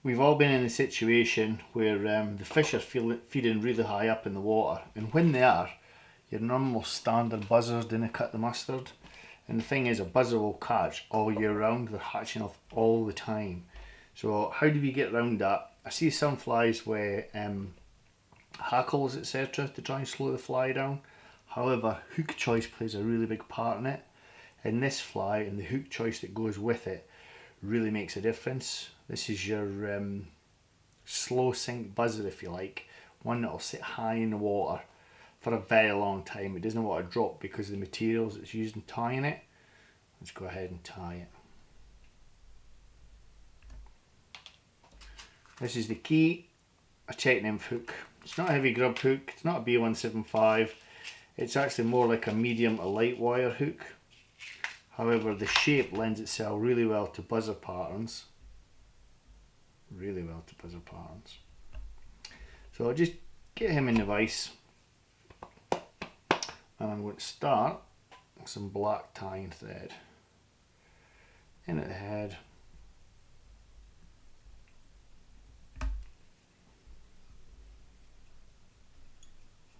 we've all been in a situation where the fish are feeding really high up in the water, and when they are, your normal standard buzzers didn't cut the mustard. And the thing is, a buzzer will catch all year round. They're hatching off all the time. So how do we get around that? I see some flies where hackles, etc., to try and slow the fly down. However, hook choice plays a really big part in it. And this fly and the hook choice that goes with it really makes a difference. This is your slow sink buzzer, if you like. One that will sit high in the water for a very long time. It doesn't want to drop because of the materials it's used in tying it. Let's go ahead and tie it. This is the key, a check nymph hook. It's not a heavy grub hook, it's not a B175. It's actually more like a medium to light wire hook. However, the shape lends itself really well to buzzer patterns. Really well to buzzer patterns. So I'll just get him in the vise. And I'm going to start with some black tying thread. In at the head.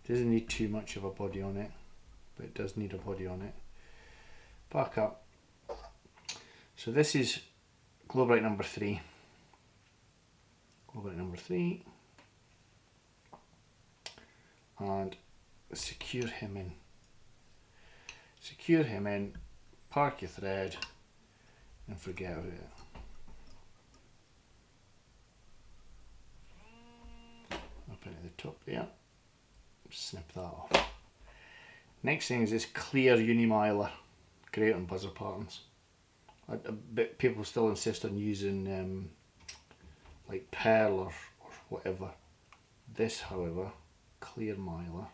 Doesn't need too much of a body on it, but it does need a body on it. Back up. So this is Glow-Brite number 3. Glow-Brite number 3. And secure him in. Secure him in, park your thread, and forget about it. Up into the top there. Snip that off. Next thing is this clear Unimiler. Great on buzzer patterns. But people still insist on using like pearl or whatever. This, however, clear Mylar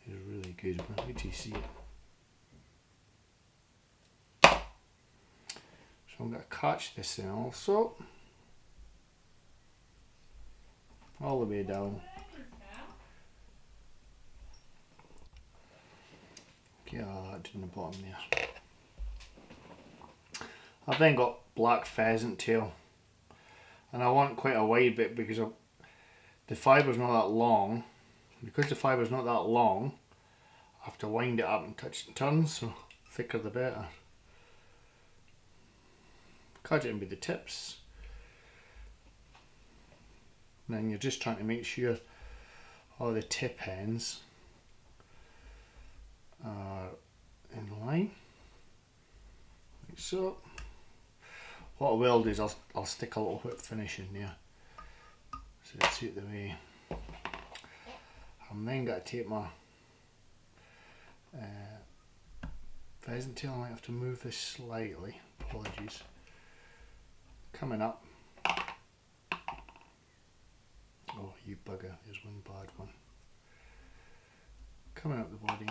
is really good. Wait till you see it. So I'm going to catch this in also. All the way down. Get all that in the bottom there. I've then got black pheasant tail. And I want quite a wide bit because the fibre's not that long. Because the fibre's not that long, I have to wind it up and touch and turn, so thicker the better. Catch it in with the tips. And then you're just trying to make sure all the tip ends are in line, like so. What I will do is I'll stick a little whip finish in there, so it's out the way. I'm then going to take my pheasant tail. I might have to move this slightly, apologies. Coming up. Oh, you bugger, there's one bad one. Coming up the body.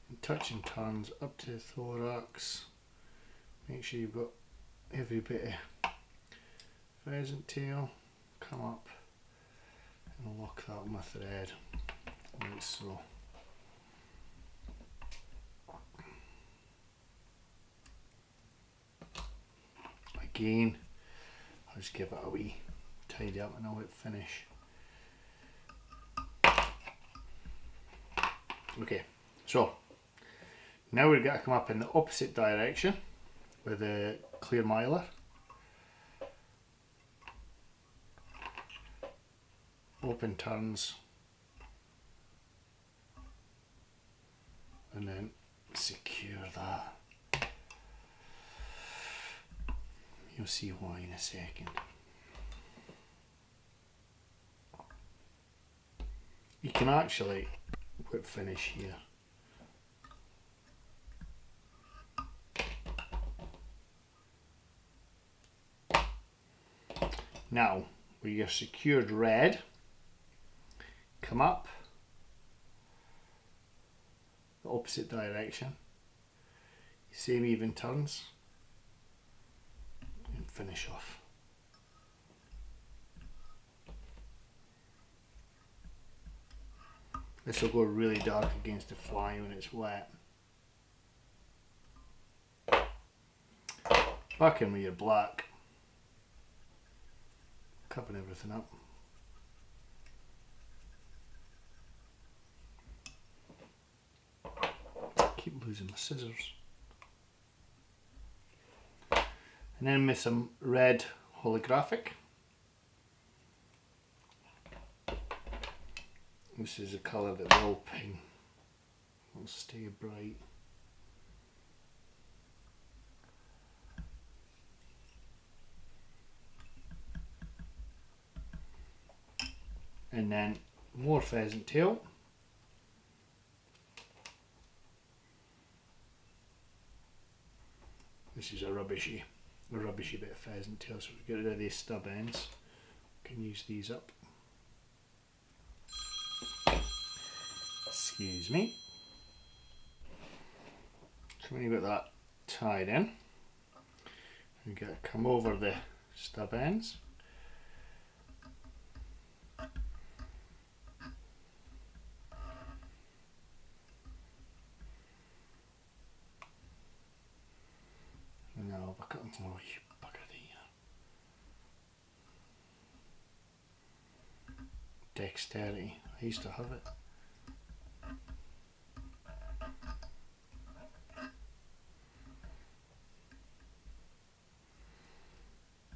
And touch and turns up to the thorax. Make sure you've got every bit of pheasant tail. Come up and lock that with my thread, like so. Again, I'll just give it a wee tidy up and a whip finish. Okay, so now we're going to come up in the opposite direction with the clear Mylar. Open turns and then secure that. You'll see why in a second. You can actually whip finish here. Now, with your secured red, come up the opposite direction, same even turns, and finish off. This will go really dark against the fly when it's wet. Back in with your black, covering everything up. Keep losing my scissors. And then with some red holographic. This is a colour that will ping, will stay bright. And then more pheasant tail. This is a rubbishy bit of pheasant tail, so we get rid of these stub ends. Can use these up. Excuse me. So when you've got that tied in, you got to come over the stub ends. And now I've got, oh you bugger the dexterity. I used to have it.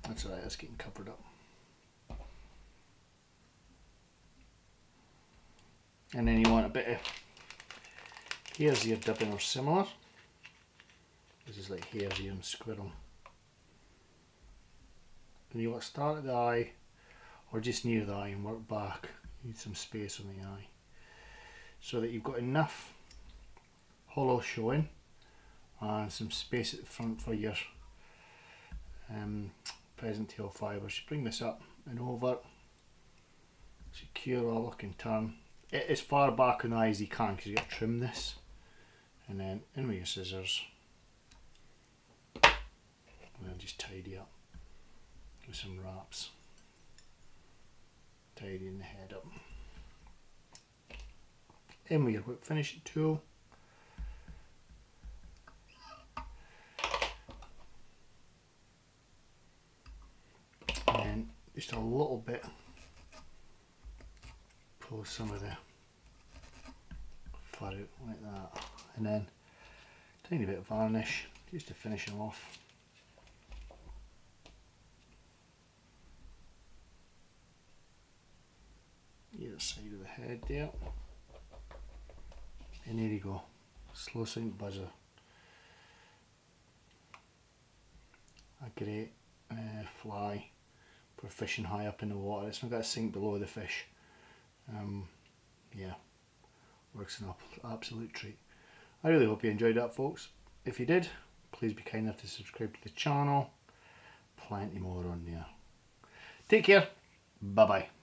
That's alright, that's getting covered up. And then you want a bit of hare's ear dipping or similar. This is like hare's ear and squirrel. And you want to start at the eye or just near the eye and work back. You need some space on the eye so that you've got enough hollow showing and some space at the front for your pheasant tail fibres. Just bring this up and over, secure all, can turn it as far back on the eye as you can because you got to trim this, and then in with your scissors and then just tidy up with some wraps, tidying the head up. In with your whip finishing tool. And just a little bit, pull some of the fur out like that, and then tiny bit of varnish just to finish them off. Either side of the head there, and there you go, slow sink buzzer. A great fly for fishing high up in the water. It's not got to sink below the fish. Yeah, works an absolute treat. I really hope you enjoyed that, folks. If you did, please be kind enough to subscribe to the channel. Plenty more on there. Take care. Bye bye.